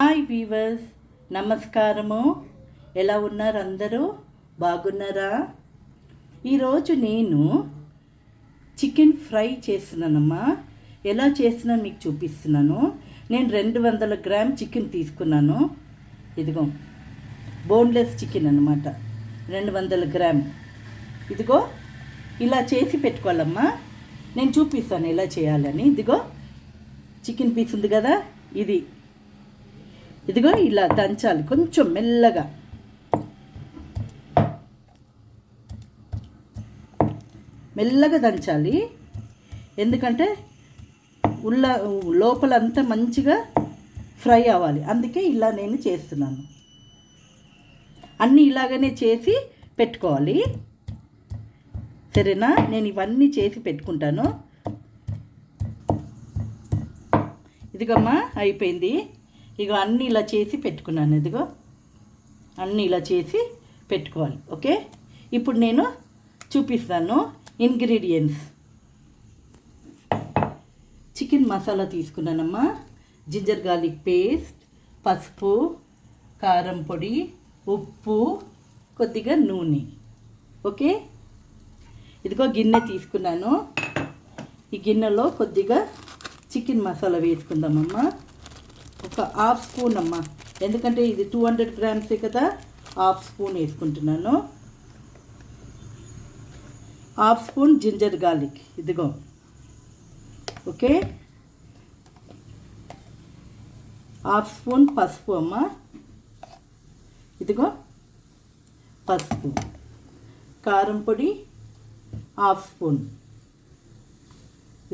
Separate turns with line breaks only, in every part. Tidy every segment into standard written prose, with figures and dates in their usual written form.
Hi weavers, నమస్కారము. ఎలా ఉన్నారు అందరూ? బాగున్నారా? ఈరోజు నేను చికెన్ ఫ్రై చేస్తున్నానమ్మా. ఎలా చేస్తున్నాను మీకు చూపిస్తున్నాను. నేను 200 గ్రామ్ చికెన్ తీసుకున్నాను. ఇదిగో బోన్లెస్ చికెన్ అన్నమాట. 200 గ్రామ్. ఇదిగో ఇలా చేసి పెట్టుకోవాలమ్మా. నేను చూపిస్తాను ఎలా చేయాలని. ఇదిగో చికెన్ పీస్ ఉంది కదా, ఇదిగో ఇలా దంచాలి కొంచెం మెల్లగా. మెల్లగా దంచాలి, ఎందుకంటే లోపలంతా మంచిగా ఫ్రై అవ్వాలి. అందుకే ఇలా నేను చేస్తున్నాను. అన్నీ ఇలాగనే చేసి పెట్టుకోవాలి, సరేనా? నేను ఇవన్నీ చేసి పెట్టుకుంటాను. ఇదిగమ్మా అయిపోయింది. ఇగో అన్నీ ఇలా చేసి పెట్టుకున్నాను. ఇదిగో అన్నీ ఇలా చేసి పెట్టుకోవాలి. ఓకే, ఇప్పుడు నేను చూపిస్తాను ఇంగ్రీడియంట్స్. చికెన్ మసాలా తీసుకున్నానమ్మా. జింజర్ గార్లిక్ పేస్ట్, పసుపు, కారం పొడి, ఉప్పు, కొద్దిగా నూనె. ఓకే, ఇదిగో గిన్నె తీసుకున్నాను. ఈ గిన్నెలో కొద్దిగా చికెన్ మసాలా వేసుకుందామమ్మా. ఒక హాఫ్ స్పూన్ అమ్మా, ఎందుకంటే ఇది 200 గ్రామ్సే కదా, హాఫ్ స్పూన్ వేసుకుంటున్నాను. Half spoon ginger garlic. ఇదిగో ఓకే, హాఫ్ స్పూన్ పసుపు అమ్మా. ఇదిగో పసుపు, కారం పొడి హాఫ్ స్పూన్.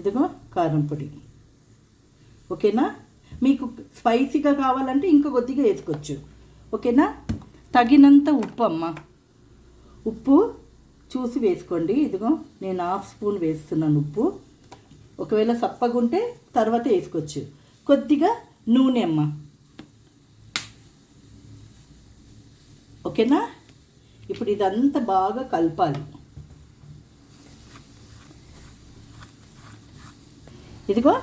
ఇదిగో కారం పొడి. ఓకేనా? మీకు స్పైసీగా కావాలంటే ఇంకా కొద్దిగా వేసుకోవచ్చు. ఓకేనా? తగినంత ఉప్పు అమ్మ. ఉప్పు చూసి వేసుకోండి. ఇదిగో నేను హాఫ్ స్పూన్ వేస్తున్నాను ఉప్పు. ఒకవేళ సప్పగుంటే తర్వాత వేసుకోవచ్చు. కొద్దిగా నూనె అమ్మ. ఓకేనా? ఇప్పుడు ఇదంతా బాగా కలపాలి. ఇదిగో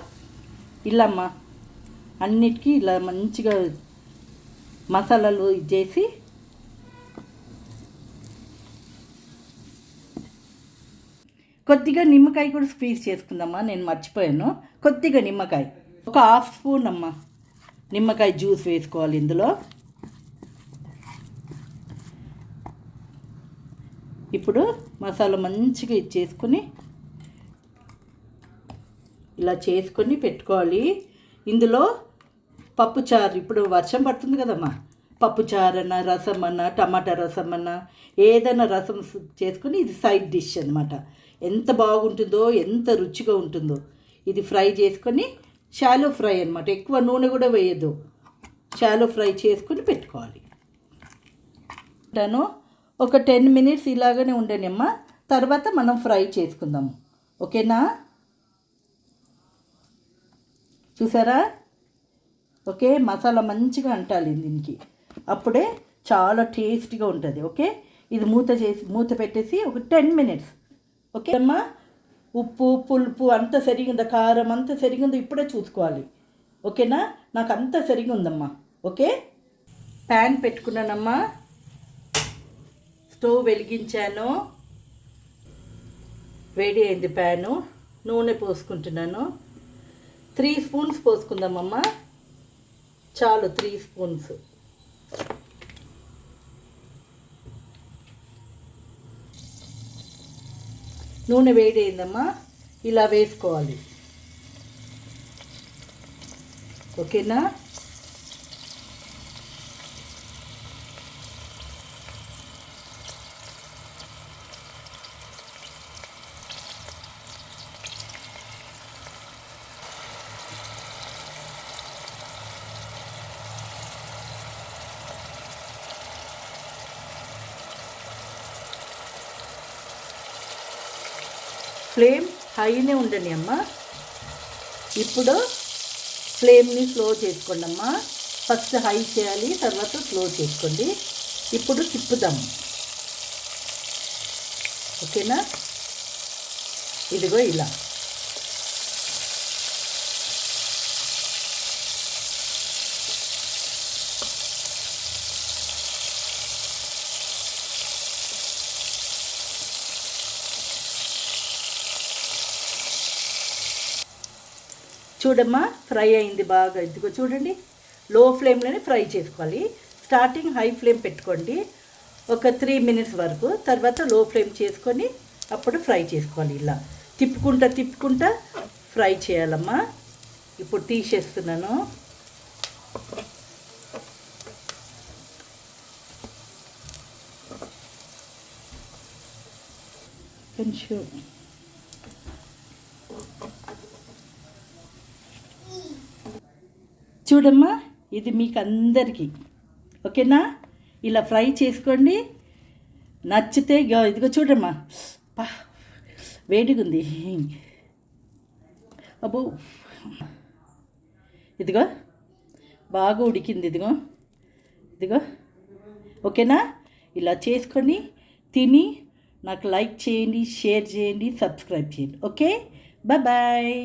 ఇలా అమ్మ, అన్నిటికీ ఇలా మంచిగా మసాలాలు చేసి కొద్దిగా నిమ్మకాయ కూడా స్క్వీజ్ చేసుకుందామా. నేను మర్చిపోయాను, కొద్దిగా నిమ్మకాయ, ఒక హాఫ్ స్పూన్ అమ్మ నిమ్మకాయ జ్యూస్ వేసుకోవాలి ఇందులో. ఇప్పుడు మసాలా మంచిగా ఇచ్చేసుకొని ఇలా చేసుకొని పెట్టుకోవాలి. ఇందులో పప్పుచారు, ఇప్పుడు వర్షం పడుతుంది కదమ్మా, పప్పుచారు అన్న, రసం అన్న, టమాటా రసం అన్న, ఏదైనా రసం చేసుకొని ఇది సైడ్ డిష్ అనమాట. ఎంత బాగుంటుందో, ఎంత రుచిగా ఉంటుందో. ఇది ఫ్రై చేసుకొని షాలో ఫ్రై అనమాట. ఎక్కువ నూనె కూడా వేయద్దు, షాలో ఫ్రై చేసుకొని పెట్టుకోవాలి. ఒక 10 మినిట్స్ ఇలాగనే ఉండని అమ్మ, తర్వాత మనం ఫ్రై చేసుకుందాము. ఓకేనా? చూసారా? ఓకే, మసాలా మంచిగా అంటాలి దీనికి, అప్పుడే చాలా టేస్టీగా ఉంటుంది. ఓకే, ఇది మూత పెట్టేసి ఒక 10 మినిట్స్. ఓకే అమ్మా, ఉప్పు పులుపు అంత సరిగా ఉందా, కారం అంత సరిగా ఉందో ఇప్పుడే చూసుకోవాలి. ఓకేనా? నాకు అంత సరిగా ఉందమ్మా. ఓకే, ప్యాన్ పెట్టుకున్నానమ్మా, స్టవ్ వెలిగించాను, వేడి అయింది ప్యాను. నూనె పోసుకుంటున్నాను. 3 స్పూన్స్ పోసుకుందామమ్మా, చాలు 3 స్పూన్స్. నూనె వేడి అయిందమ్మా, ఇలా వేసుకోవాలి. ఓకేనా? ఫ్లేమ్ హైనే ఉండని అమ్మ. ఇప్పుడు ఫ్లేమ్ని స్లో చేసుకోండి అమ్మ. ఫస్ట్ హై చేయాలి, తర్వాత స్లో చేసుకోండి. ఇప్పుడు తిప్పుదాము. ఓకేనా? ఇదిగో ఇలా చూడమ్మా, ఫ్రై అయింది బాగా. ఇదిగో చూడండి, లో ఫ్లేమ్లోనే ఫ్రై చేసుకోవాలి. స్టార్టింగ్ హై ఫ్లేమ్ పెట్టుకోండి ఒక 3 minutes వరకు. తర్వాత లో ఫ్లేమ్ చేసుకొని అప్పుడు ఫ్రై చేసుకోవాలి. ఇలా తిప్పుకుంటా ఫ్రై చేయాలమ్మా. ఇప్పుడు తీసేస్తున్నాను. కొంచెం చూడమ్మా, ఇది మీకు అందరికీ ఓకేనా? ఇలా ఫ్రై చేసుకోండి. నచ్చితే ఇదిగో చూడమ్మా, వేడిగా ఉంది. అబ్బో, ఇదిగో బాగా ఉడికింది. ఇదిగో ఓకేనా? ఇలా చేసుకొని తిని నాకు లైక్ చేయండి, షేర్ చేయండి, సబ్స్క్రైబ్ చేయండి. Okay, bye.